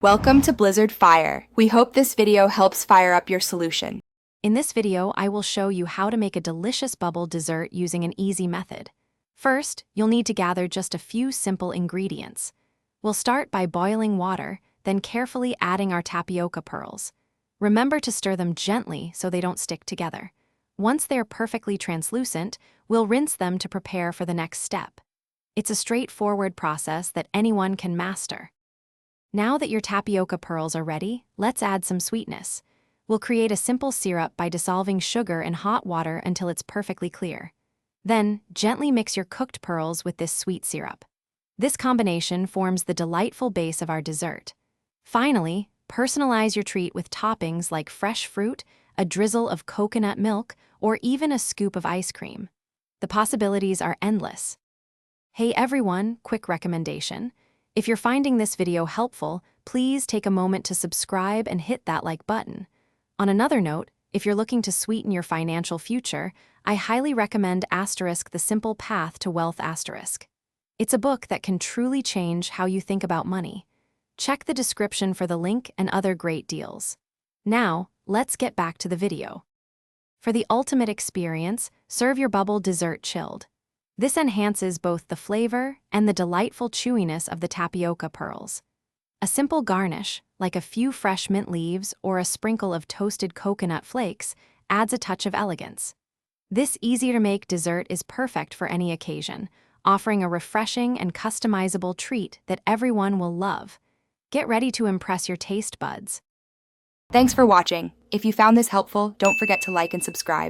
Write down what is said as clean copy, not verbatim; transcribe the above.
Welcome to Blizzard Fire. We hope this video helps fire up your solution. In this video, I will show you how to make a delicious bubble dessert using an easy method. First, you'll need to gather just a few simple ingredients. We'll start by boiling water, then carefully adding our tapioca pearls. Remember to stir them gently so they don't stick together. Once they're perfectly translucent, we'll rinse them to prepare for the next step. It's a straightforward process that anyone can master. Now that your tapioca pearls are ready, let's add some sweetness. We'll create a simple syrup by dissolving sugar in hot water until it's perfectly clear. Then, gently mix your cooked pearls with this sweet syrup. This combination forms the delightful base of our dessert. Finally, personalize your treat with toppings like fresh fruit, a drizzle of coconut milk, or even a scoop of ice cream. The possibilities are endless. Hey everyone, quick recommendation. If you're finding this video helpful, please take a moment to subscribe and hit that like button. On another note, if you're looking to sweeten your financial future, I highly recommend *The Simple Path to Wealth*. It's a book that can truly change how you think about money. Check the description for the link and other great deals. Now, let's get back to the video. For the ultimate experience, serve your bubble dessert chilled. This enhances both the flavor and the delightful chewiness of the tapioca pearls. A simple garnish, like a few fresh mint leaves or a sprinkle of toasted coconut flakes, adds a touch of elegance. This easy-to-make dessert is perfect for any occasion, offering a refreshing and customizable treat that everyone will love. Get ready to impress your taste buds. Thanks for watching. If you found this helpful, don't forget to like and subscribe.